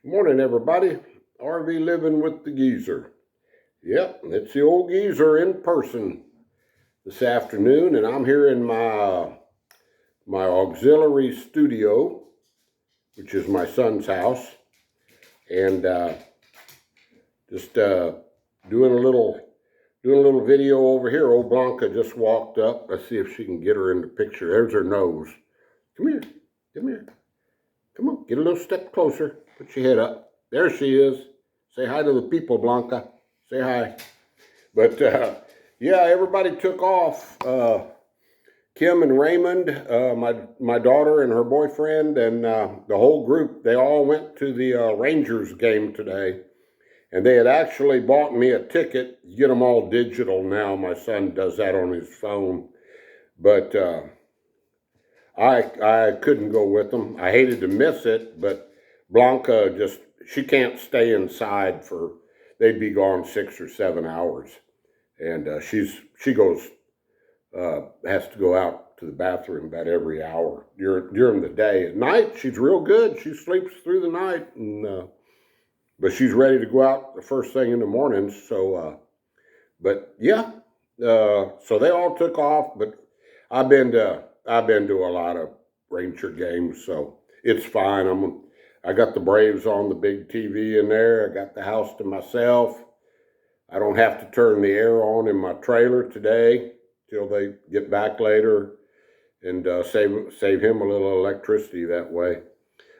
Morning, everybody. RV living with the geezer. Yep, it's the old geezer in person this afternoon, and I'm here in my auxiliary studio, which is my son's house, and just doing a little video over here. Old Blanca just walked up. Let's see if she can get her in the picture. There's her nose. Come here, come here, come on. Get a little step closer. Put your head up. There she is. Say hi to the people, Blanca. Say hi. But yeah, everybody took off. Kim and Raymond, my daughter and her boyfriend, and the whole group. They all went to the Rangers game today, and they had actually bought me a ticket. You get them all digital now. My son does that on his phone, but I couldn't go with them. I hated to miss it, but Blanca she can't stay inside for. They'd be gone 6 or 7 hours. And she goes has to go out to the bathroom about every hour during the day. At night, she's real good. She sleeps through the night, and but she's ready to go out the first thing in the morning. So, but yeah, so they all took off. But I've been to a lot of Ranger games, so it's fine. I got the Braves on the big TV in there. I got the house to myself. I don't have to turn the air on in my trailer today till they get back later, and save him a little electricity that way.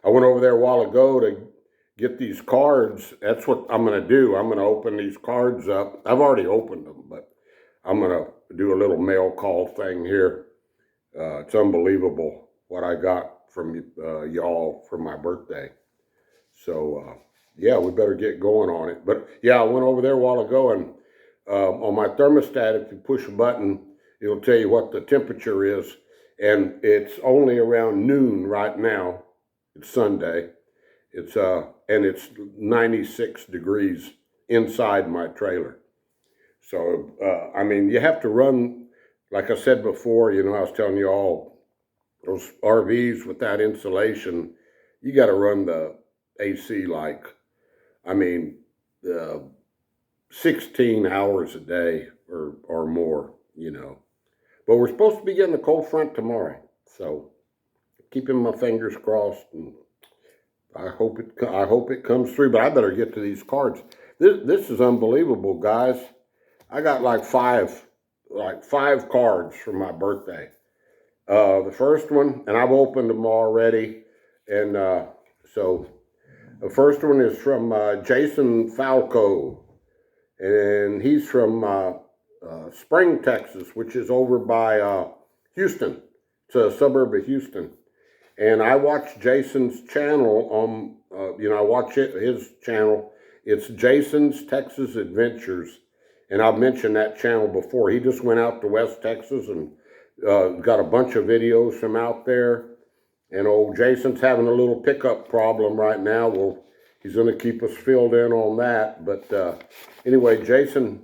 I went over there a while ago to get these cards. That's what I'm going to do. I'm going to open these cards up. I've already opened them, but I'm going to do a little mail call thing here. It's unbelievable what I got from y'all for my birthday. So, yeah, we better get going on it. But yeah, I went over there a while ago, and on my thermostat, if you push a button, it'll tell you what the temperature is. And it's only around noon right now. It's Sunday. And it's 96 degrees inside my trailer. So, I mean, you have to run, like I said before, I was telling you all, those RVs with that insulation, you got to run the AC I mean, 16 hours a day or more, But we're supposed to be getting a cold front tomorrow, so keeping my fingers crossed, and I hope it comes through. But I better get to these cards. This is unbelievable, guys. I got like five cards for my birthday. The first one, and I've opened them already, and so the first one is from Jason Falco, and he's from Spring, Texas, which is over by Houston. It's a suburb of Houston. And I watch Jason's channel on, I watch his channel. It's Jason's Texas Adventures. And I've mentioned that channel before. He just went out to West Texas and got a bunch of videos from out there. And old Jason's having a little pickup problem right now. Well, he's going to keep us filled in on that. But anyway, Jason,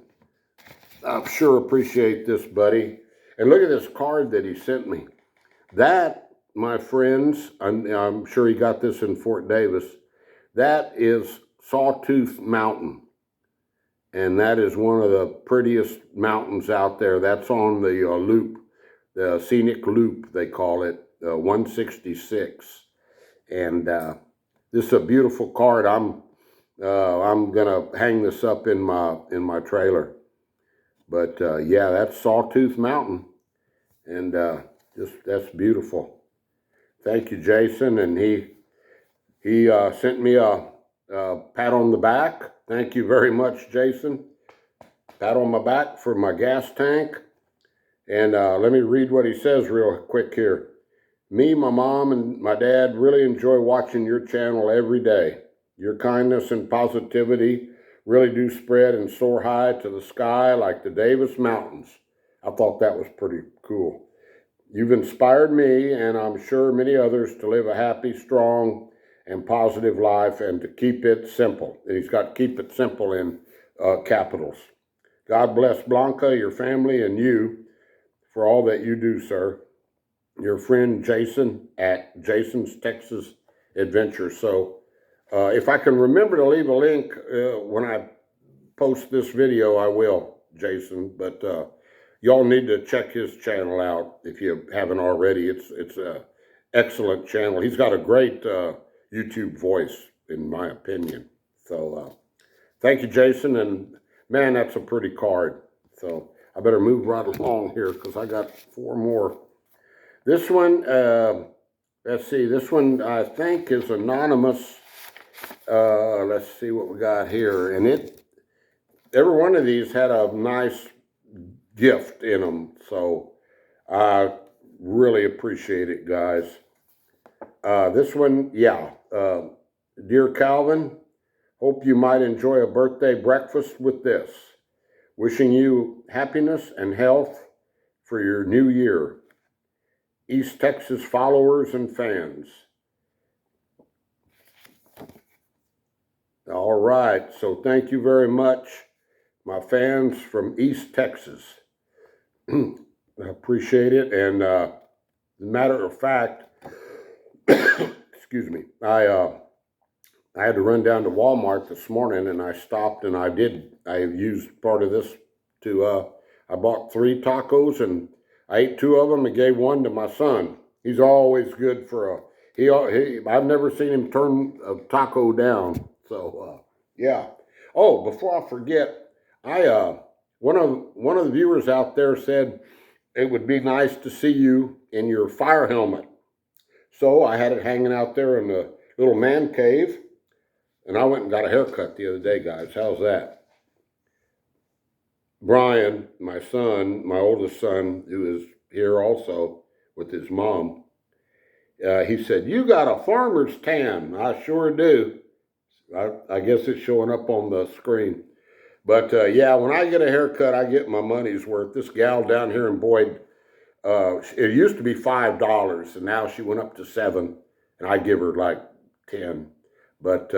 I sure appreciate this, buddy. And look at this card that he sent me. That, my friends, I'm sure he got this in Fort Davis. That is Sawtooth Mountain. And that is one of the prettiest mountains out there. That's on the loop, the scenic loop, they call it, 166. And this is a beautiful card. I'm gonna hang this up in my trailer. But yeah, that's Sawtooth Mountain, and that's beautiful. Thank you, Jason. And he sent me a pat on the back. Thank you very much, Jason. Pat on my back for my gas tank. And let me read what he says real quick here. Me, my mom, and my dad really enjoy watching your channel every day. Your kindness and positivity really do spread and soar high to the sky like the Davis Mountains. I thought that was pretty cool. You've inspired me, and I'm sure many others, to live a happy, strong, and positive life, and to keep it simple. And he's got keep it simple in capitals. God bless Blanca, your family, and you for all that you do, sir. Your friend Jason at Jason's Texas Adventure. So If I can remember to leave a link when I post this video, I will, Jason. But y'all need to check his channel out if you haven't already. It's a excellent channel. He's got a great YouTube voice, in my opinion. So thank you, Jason. And man, that's a pretty card. So I better move right along here because I got 4 more. This one, let's see. This one I think is anonymous. Let's see what we got here. And every one of these had a nice gift in them. So I really appreciate it, guys. This one, yeah. Dear Calvin, hope you might enjoy a birthday breakfast with this. Wishing you happiness and health for your new year. East Texas followers and fans. All right, so thank you very much, my fans from East Texas. I appreciate it, and as a matter of fact, excuse me, I had to run down to Walmart this morning, and I stopped, and I used part of this to, I bought 3 tacos, and I ate 2 of them and gave 1 to my son. He's always good for I've never seen him turn a taco down. So, yeah. Oh, before I forget, one of the viewers out there said it would be nice to see you in your fire helmet. So I had it hanging out there in the little man cave, and I went and got a haircut the other day, guys. How's that? Brian, my son, my oldest son, who is here also with his mom, he said, "You got a farmer's tan." I sure do. I guess it's showing up on the screen. But yeah, when I get a haircut, I get my money's worth. This gal down here in Boyd, it used to be $5, and now she went up to $7, and I give her like 10. But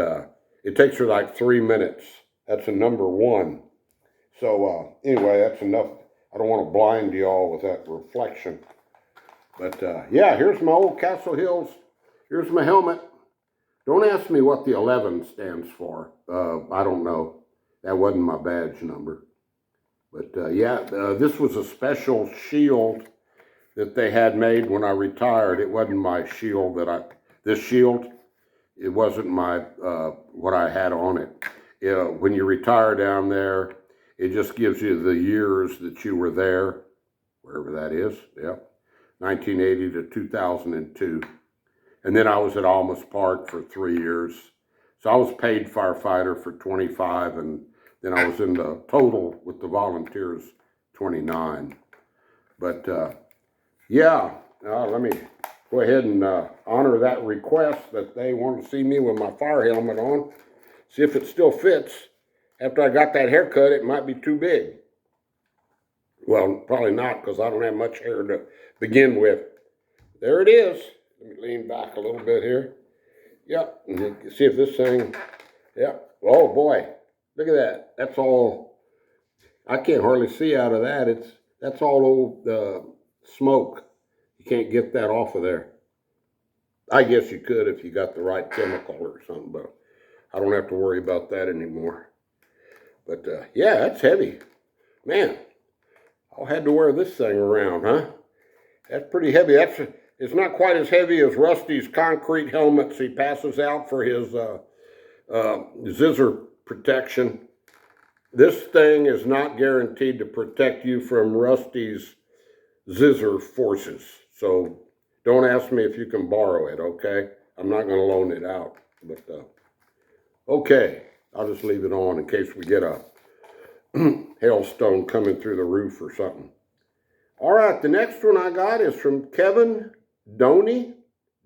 it takes her like 3 minutes. That's a number 1. So anyway, that's enough. I don't want to blind you all with that reflection. But yeah, here's my old Castle Hills. Here's my helmet. Don't ask me what the 11 stands for. I don't know. That wasn't my badge number. But yeah, this was a special shield that they had made when I retired. It wasn't my shield this shield, it wasn't my, what I had on it. When you retire down there, it just gives you the years that you were there, wherever that is, yeah, 1980 to 2002. And then I was at Almas Park for 3 years. So I was paid firefighter for 25, and then I was in the total with the volunteers 29. But yeah, let me go ahead and honor that request that they want to see me with my fire helmet on. See if it still fits. After I got that haircut, it might be too big. Well, probably not, because I don't have much hair to begin with. There it is. Let me lean back a little bit here. Yep, and you can see if this thing, yep. Oh boy, look at that. That's all, I can't hardly see out of that. That's all old smoke. You can't get that off of there. I guess you could if you got the right chemical or something, but I don't have to worry about that anymore. But yeah, that's heavy. Man, I had to wear this thing around, huh? That's pretty heavy. It's not quite as heavy as Rusty's concrete helmets he passes out for his scissor protection. This thing is not guaranteed to protect you from Rusty's scissor forces. So don't ask me if you can borrow it, okay? I'm not going to loan it out. But okay, I'll just leave it on in case we get a hailstone coming through the roof or something. All right, the next one I got is from Kevin Doney,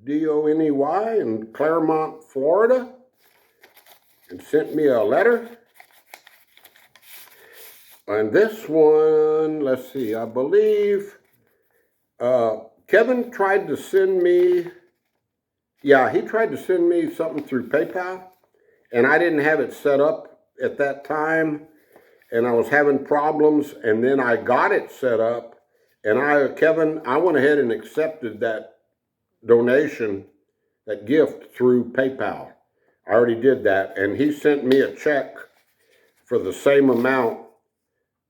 D-O-N-E-Y, in Claremont, Florida, and sent me a letter. And this one, let's see, I believe Kevin tried to send me, he tried to send me something through PayPal, and I didn't have it set up at that time, and I was having problems, and then I got it set up, and Kevin, I went ahead and accepted that donation, that gift through PayPal. I already did that. And he sent me a check for the same amount.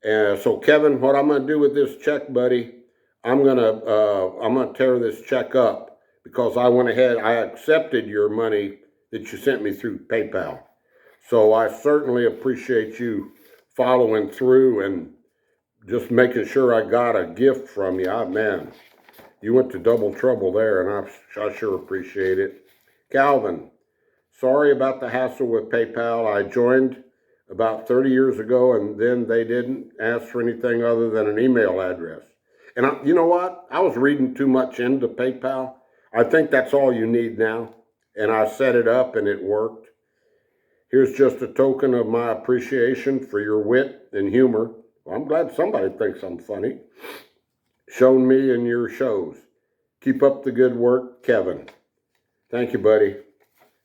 And so Kevin, what I'm gonna do with this check, buddy, I'm gonna tear this check up because I went ahead, I accepted your money that you sent me through PayPal. So I certainly appreciate you following through and just making sure I got a gift from you. Man, you went to double trouble there, and I sure appreciate it. Calvin, sorry about the hassle with PayPal. I joined about 30 years ago, and then they didn't ask for anything other than an email address. And you know what? I was reading too much into PayPal. I think that's all you need now. And I set it up, and it worked. Here's just a token of my appreciation for your wit and humor. Well, I'm glad somebody thinks I'm funny. Shown me in your shows. Keep up the good work, Kevin. Thank you, buddy.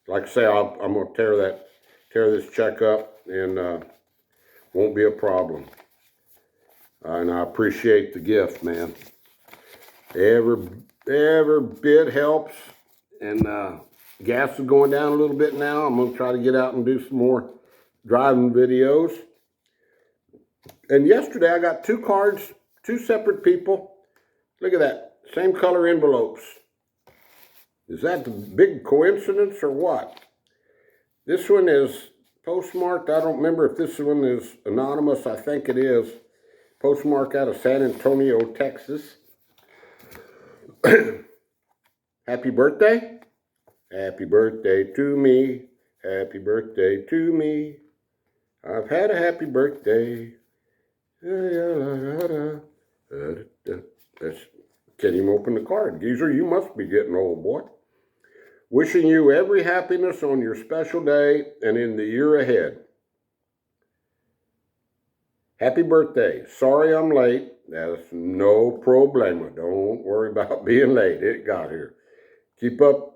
Like I say, I'm gonna tear this check up, and won't be a problem. And I appreciate the gift, man. Every bit helps, and gas is going down a little bit now. I'm gonna try to get out and do some more driving videos. And yesterday I got 2 cards, 2 separate people. Look at that, same color envelopes. Is that the big coincidence or what? This one is postmarked. I don't remember if this one is anonymous. I think it is. Postmarked out of San Antonio, Texas. Happy birthday. Happy birthday to me. Happy birthday to me. I've had a happy birthday. Can't even open the card. Geezer, you must be getting old, boy. Wishing you every happiness on your special day and in the year ahead. Happy birthday. Sorry I'm late. That's no problema. Don't worry about being late. It got here. Keep up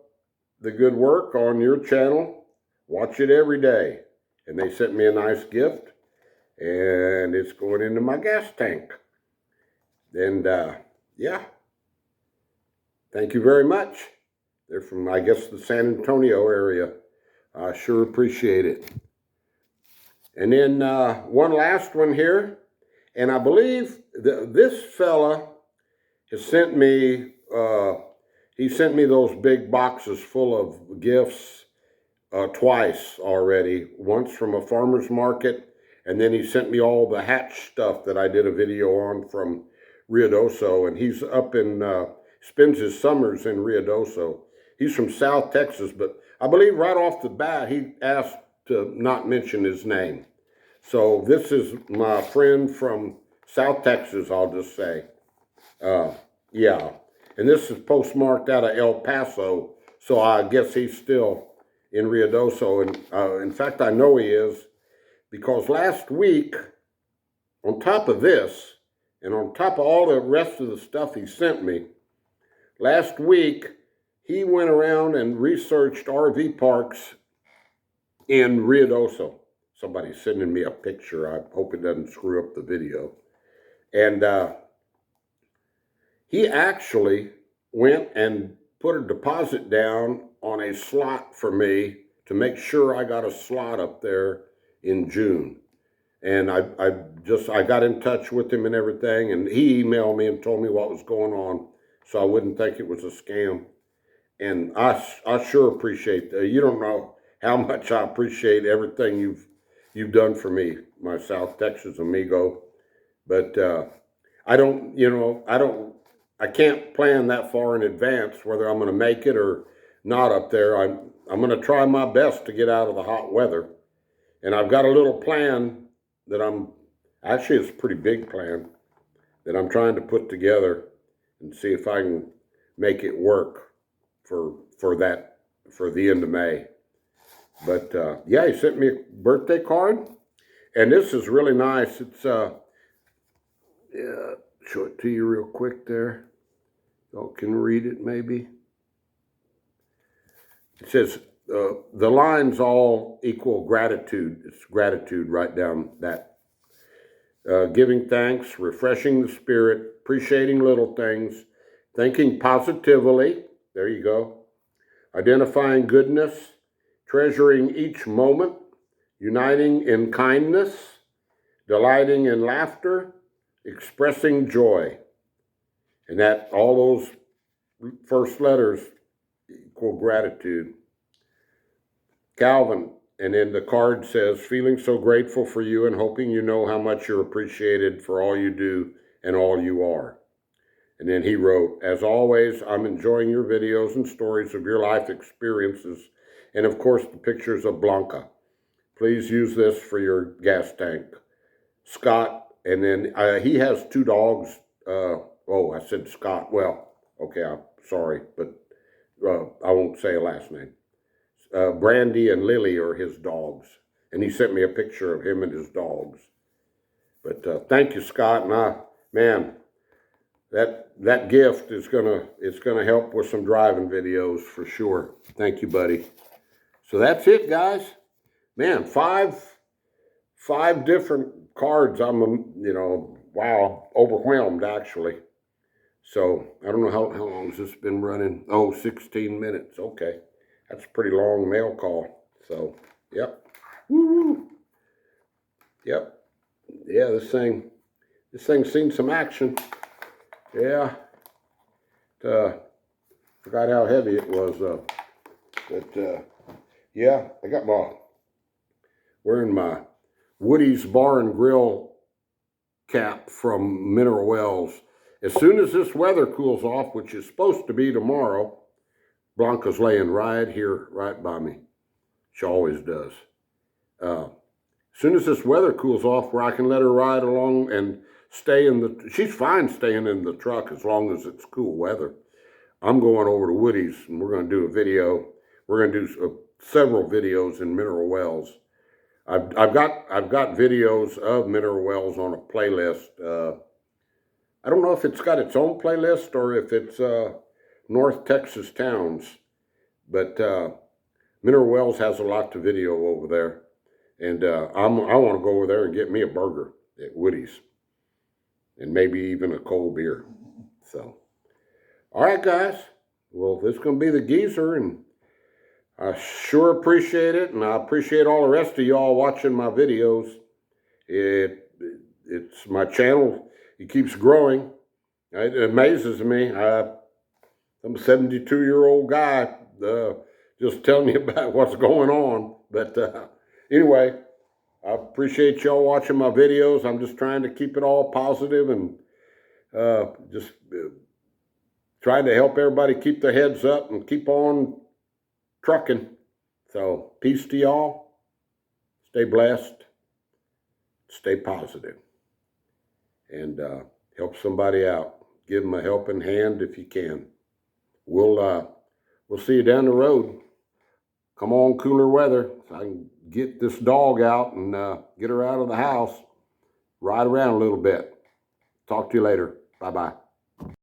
the good work on your channel. Watch it every day. And they sent me a nice gift. And it's going into my gas tank. And yeah. Thank you very much. They're from, I guess, the San Antonio area. I sure appreciate it. And then one last one here. And I believe this fella has sent me, he sent me those big boxes full of gifts twice already. Once from a farmer's market, and then he sent me all the hatch stuff that I did a video on from Ruidoso. And he's up in, spends his summers in Ruidoso. He's from South Texas, but I believe right off the bat, he asked to not mention his name. So this is my friend from South Texas, I'll just say. Yeah. And this is postmarked out of El Paso, so I guess he's still in Ruidoso. And in fact, I know he is, because last week, on top of this, and on top of all the rest of the stuff he sent me, last week, he went around and researched RV parks in Ruidoso. Somebody's sending me a picture. I hope it doesn't screw up the video. And he actually went and put a deposit down on a slot for me to make sure I got a slot up there in June. And I got in touch with him and everything, and he emailed me and told me what was going on so I wouldn't think it was a scam. And I sure appreciate that. You don't know how much I appreciate everything you've done for me, my South Texas amigo. But I can't plan that far in advance whether I'm going to make it or not up there. I'm going to try my best to get out of the hot weather. And I've got a little plan that actually it's a pretty big plan that I'm trying to put together and see if I can make it work for the end of May. But yeah, he sent me a birthday card, and this is really nice. It's yeah, show it to you real quick there. Y'all can read it maybe. It says the lines all equal gratitude. It's gratitude right down that. Giving thanks, refreshing the spirit, appreciating little things, thinking positively. There you go. Identifying goodness, treasuring each moment, uniting in kindness, delighting in laughter, expressing joy. And that all those first letters equal gratitude. Calvin, and then the card says, feeling so grateful for you and hoping you know how much you're appreciated for all you do and all you are. And then he wrote, as always, I'm enjoying your videos and stories of your life experiences, and of course the pictures of Blanca. Please use this for your gas tank. Scott, and then he has 2 dogs. I said Scott. Well, okay, I'm sorry, but I won't say a last name. Brandy and Lily are his dogs, and he sent me a picture of him and his dogs. But thank you, Scott, and man, that gift is gonna help with some driving videos for sure. Thank you, buddy. So that's it, guys. Man, five different cards. I'm wow, overwhelmed actually. So I don't know how long has this been running. 16 minutes. Okay, that's a pretty long mail call. So yep, woo, yep, yeah. This thing's seen some action. Yeah, forgot how heavy it was, but yeah, I got wearing my Woody's Bar and Grill cap from Mineral Wells. As soon as this weather cools off, which is supposed to be tomorrow, Blanca's laying right here, right by me. She always does. As soon as this weather cools off, where I can let her ride along and stay she's fine staying in the truck as long as it's cool weather. I'm going over to Woody's and we're going to do a video. We're going to do several videos in Mineral Wells. I've got videos of Mineral Wells on a playlist. I don't know if it's got its own playlist or if it's North Texas towns, but Mineral Wells has a lot to video over there, and I want to go over there and get me a burger at Woody's, and maybe even a cold beer. So, all right, guys. Well, this is going to be the geezer, and I sure appreciate it, and I appreciate all the rest of y'all watching my videos. It's my channel. It keeps growing. It amazes me. I'm a 72-year-old guy just telling you about what's going on. But anyway, I appreciate y'all watching my videos. I'm just trying to keep it all positive and just trying to help everybody keep their heads up and keep on trucking. So peace to y'all. Stay blessed. Stay positive. And help somebody out. Give them a helping hand if you can. We'll see you down the road. Come on, cooler weather, so I can get this dog out and get her out of the house. Ride around a little bit. Talk to you later. Bye-bye.